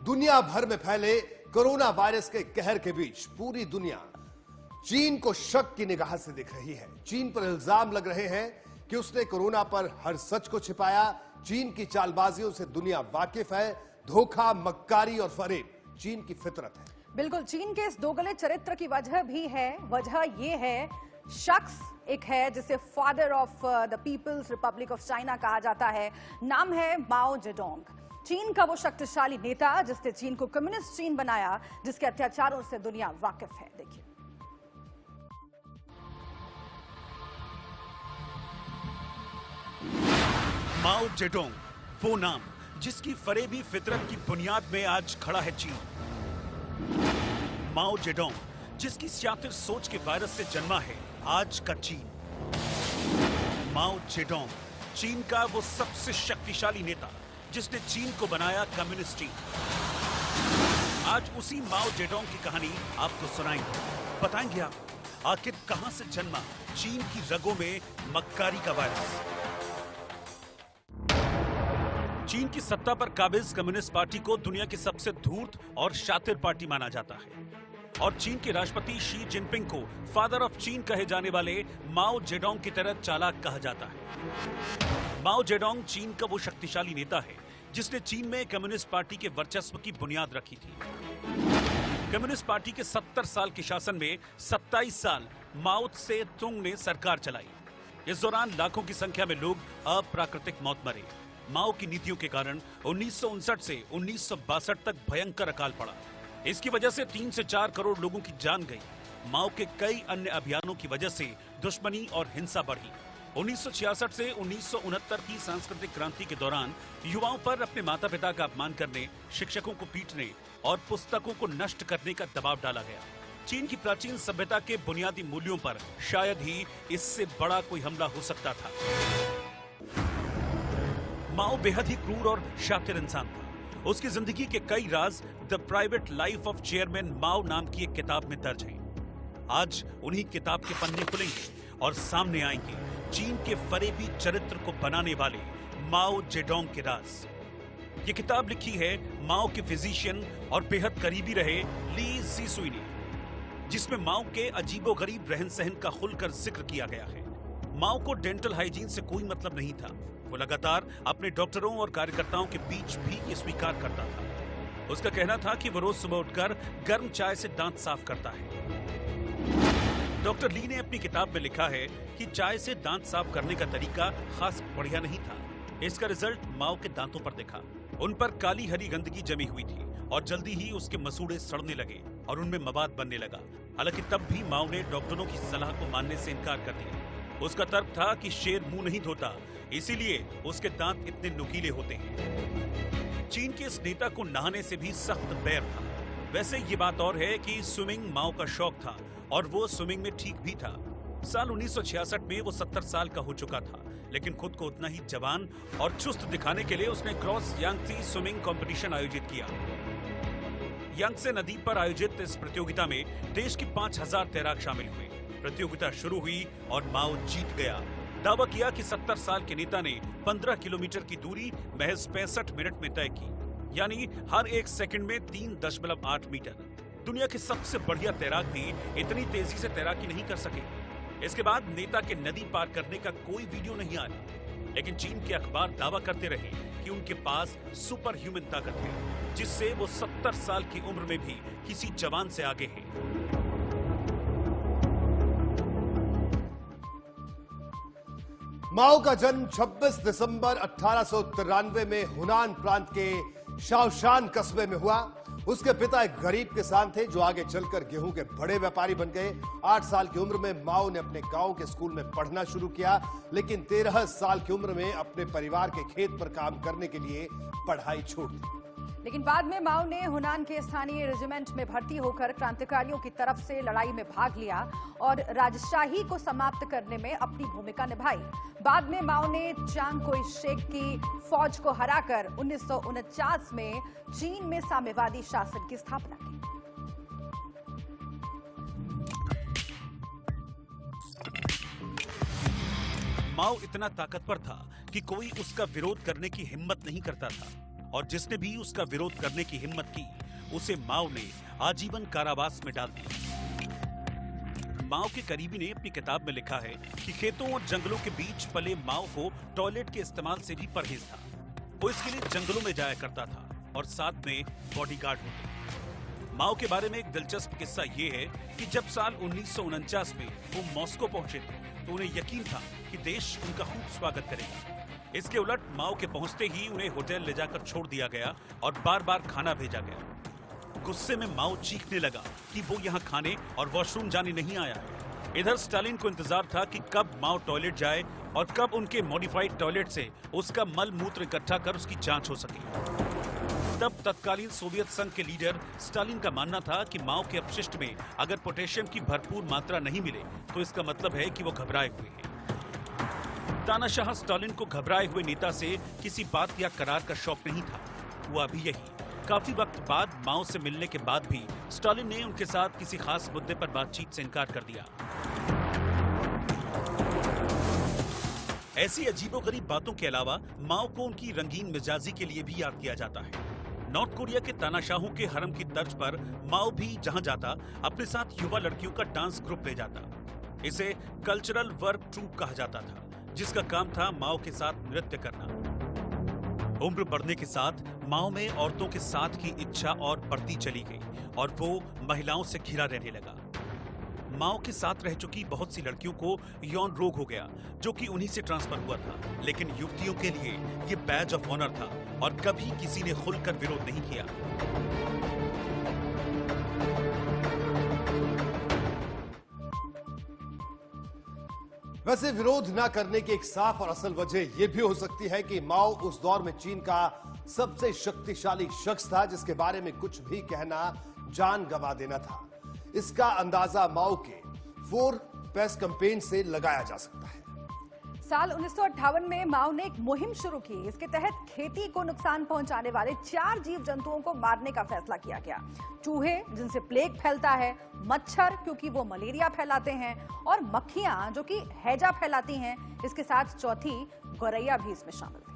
दुनिया भर में फैले कोरोना वायरस के कहर के बीच पूरी दुनिया चीन को शक की निगाह से देख रही है। चीन पर इल्जाम लग रहे हैं कि उसने कोरोना पर हर सच को छिपाया। चीन की चालबाजियों से दुनिया वाकिफ है। धोखा, मक्कारी और फरेब चीन की फितरत है। बिल्कुल, चीन के इस दोगले चरित्र की वजह भी है। वजह यह है, शख्स एक है जिसे father of the People's Republic of China कहा जाता है। नाम है माओ जेडोंग। चीन का वो शक्तिशाली नेता जिसने चीन को कम्युनिस्ट चीन बनाया, जिसके अत्याचारों से दुनिया वाकिफ है। देखिए, माओ जेडोंग, वो नाम जिसकी फरेबी फितरत की बुनियाद में आज खड़ा है चीन। माओ जेडोंग, जिसकी शातिर सोच के वायरस से जन्मा है आज का चीन। माओ जेडोंग, चीन का वो सबसे शक्तिशाली नेता जिसने चीन को बनाया कम्युनिस्ट चीन। आज उसी माओ जेडोंग की कहानी आपको सुनाएंगे। बताएंगे आप आखिर कहां से जन्मा चीन की रगों में मक्कारी का वायरस। चीन की सत्ता पर काबिज कम्युनिस्ट पार्टी को दुनिया की सबसे धूर्त और शातिर पार्टी माना जाता है और चीन के राष्ट्रपति शी जिनपिंग को फादर ऑफ चीन कहे जाने वाले माओ जेडोंग की तरह चालाक कहा जाता है। माओ जेडोंग चीन का वो शक्तिशाली नेता है जिसने चीन में कम्युनिस्ट पार्टी के वर्चस्व की बुनियाद रखी थी। कम्युनिस्ट पार्टी के 70 साल के शासन में 27 साल माओ त्से तुंग ने सरकार चलाई। इस दौरान लाखों की संख्या में लोग अप्राकृतिक मौत मरे। माओ की नीतियों के कारण 1959 से 1962 तक भयंकर अकाल पड़ा। इसकी वजह से 3 से 4 करोड़ लोगों की जान गई। माओ के कई अन्य अभियानों की वजह से दुश्मनी और हिंसा बढ़ी। 1966 से 1969 की सांस्कृतिक क्रांति के दौरान युवाओं पर अपने माता पिता का अपमान करने, शिक्षकों को पीटने और पुस्तकों को नष्ट करने का दबाव डाला गया। चीन की प्राचीन सभ्यता के बुनियादी मूल्यों पर शायद ही इससे बड़ा कोई हमला हो सकता था। माओ बेहद ही क्रूर और शातिर इंसान था। उसकी जिंदगी के कई राज the private life of chairman Mao नाम की एक किताब में दर्ज हैं। आज उन्हीं किताब के पन्ने खुलेंगे और सामने आएंगे चीन के फरेबी चरित्र को बनाने वाले माओ जेडोंग के राज। ये किताब लिखी है माओ के फिजिशियन और बेहद करीबी रहे ली जीसुई ने, जिसमें माओ के अजीबोगरीब रहन सहन का खुलकर जिक्र किया गया है। माओ को डेंटल हाइजीन से कोई मतलब नहीं था। वो लगातार अपने डॉक्टरों और कार्यकर्ताओं के बीच भी ये स्वीकार करता था। उसका कहना था कि वो रोज सुबह उठकर गर्म चाय से दांत साफ करता है। डॉक्टर ली ने अपनी किताब में लिखा है कि चाय से दांत साफ करने का तरीका खास बढ़िया नहीं था। इसका रिजल्ट माओ के दांतों पर दिखा। उन पर काली हरी गंदगी जमी हुई थी और जल्दी ही उसके मसूड़े सड़ने लगे और उनमें मवाद बनने लगा। हालांकि तब भी माओ ने डॉक्टरों की सलाह को मानने से इनकार कर दिया। उसका तर्क था कि शेर मुंह नहीं धोता, इसीलिए उसके दांत इतने नुकीले होते हैं। चीन के इस नेता को नहाने से भी सख्त बैर था। वैसे ये बात और है कि स्विमिंग माओ का शौक था और वो स्विमिंग में ठीक भी था। साल 1966 में वो 70 साल का हो चुका था, लेकिन खुद को उतना ही जवान और चुस्त दिखाने के लिए उसने क्रॉस यांगत्से स्विमिंग कंपटीशन आयोजित किया। यांगत्से नदी पर आयोजित इस प्रतियोगिता में देश के 5000 तैराक शामिल हुए। प्रतियोगिता शुरू हुई और माओ जीत गया। दावा किया कि 70 साल के नेता ने 15 किलोमीटर की दूरी महज 65 मिनट में तय की, यानी हर एक सेकंड में 3.8 मीटर। दुनिया के सबसे बढ़िया तैराक भी इतनी तेजी से तैराकी नहीं कर सके। इसके बाद नेता के नदी पार करने का कोई वीडियो नहीं आया, लेकिन चीन के अखबार दावा करते रहे कि उनके पास सुपर ह्यूमन ताकत है, जिससे वो 70 साल की उम्र में भी किसी जवान से आगे हैं। माओ का जन्म 26 दिसंबर 1893 में हुनान प्रांत के शाओशान कस्बे में हुआ। उसके पिता एक गरीब किसान थे जो आगे चलकर गेहूं के बड़े व्यापारी बन गए। 8 साल की उम्र में माओ ने अपने गांव के स्कूल में पढ़ना शुरू किया, लेकिन 13 साल की उम्र में अपने परिवार के खेत पर काम करने के लिए पढ़ाई छोड़ दी। लेकिन बाद में माओ ने हुनान के स्थानीय रेजिमेंट में भर्ती होकर क्रांतिकारियों की तरफ से लड़ाई में भाग लिया और राजशाही को समाप्त करने में अपनी भूमिका निभाई। बाद में माओ ने चांग कोई शेक की फौज को हराकर 1949 में चीन में साम्यवादी शासन की स्थापना की। माओ इतना ताकतवर था कि कोई उसका विरोध करने की हिम्मत नहीं करता था। और जिसने भी उसका विरोध करने की हिम्मत की उसे माओ ने आजीवन कारावास में डाल दिया। माओ के करीबी ने अपनी किताब में लिखा है कि खेतों और जंगलों के बीच पले माओ को टॉयलेट के इस्तेमाल से भी परहेज था। वो इसके लिए जंगलों में जाया करता था और साथ में बॉडीगार्ड होते। माओ के बारे में एक दिलचस्प किस्सा ये है कि जब साल 1949 में वो मॉस्को पहुंचे थे तो उन्हें यकीन था कि देश उनका खूब स्वागत करेगा। इसके उलट माओ के पहुंचते ही उन्हें होटल ले जाकर छोड़ दिया गया और बार बार खाना भेजा गया। गुस्से में माओ चीखने लगा कि वो यहाँ खाने और वॉशरूम जाने नहीं आया है। इधर स्टालिन को इंतजार था कि कब माओ टॉयलेट जाए और कब उनके मॉडिफाइड टॉयलेट से उसका मल मूत्र इकट्ठा कर उसकी जांच हो सके। तब तत्कालीन सोवियत संघ के लीडर स्टालिन का मानना था कि माओ के अपशिष्ट में अगर पोटेशियम की भरपूर मात्रा नहीं मिले तो इसका मतलब है कि वो घबराए हुए हैं। तानाशाह स्टालिन को घबराए हुए नेता से किसी बात या करार का शौक नहीं था। हुआ भी यही। काफी वक्त बाद माओ से मिलने के बाद भी स्टालिन ने उनके साथ किसी खास मुद्दे पर बातचीत से इनकार कर दिया। ऐसी अजीबोगरीब बातों के अलावा माओ को उनकी रंगीन मिजाजी के लिए भी याद किया जाता है। नॉर्थ कोरिया के तानाशाहों के हरम की तर्ज पर माओ भी जहां जाता अपने साथ युवा लड़कियों का डांस ग्रुप ले जाता। इसे कल्चरल वर्क ट्रूप कहा जाता था, जिसका काम था माओ के साथ नृत्य करना। उम्र बढ़ने के साथ माओ में औरतों के साथ की इच्छा और बढ़ती चली गई और वो महिलाओं से घिरा रहने लगा। माओ के साथ रह चुकी बहुत सी लड़कियों को यौन रोग हो गया, जो कि उन्हीं से ट्रांसफर हुआ था। लेकिन युवतियों के लिए ये बैज ऑफ ऑनर था और कभी किसी ने खुलकर विरोध नहीं किया। वैसे विरोध न करने की एक साफ और असल वजह यह भी हो सकती है कि माओ उस दौर में चीन का सबसे शक्तिशाली शख्स था, जिसके बारे में कुछ भी कहना जान गंवा देना था। इसका अंदाजा माओ के 4 पेस कैंपेन से लगाया जा सकता है। साल 1958 में माओ ने एक मुहिम शुरू की। इसके तहत खेती को नुकसान पहुंचाने वाले 4 जीव जंतुओं को मारने का फैसला किया गया। चूहे, जिनसे प्लेग फैलता है, मच्छर, क्योंकि वो मलेरिया फैलाते हैं, और मक्खियां, जो कि हैजा फैलाती हैं। इसके साथ चौथी गौरैया भी इसमें शामिल थी।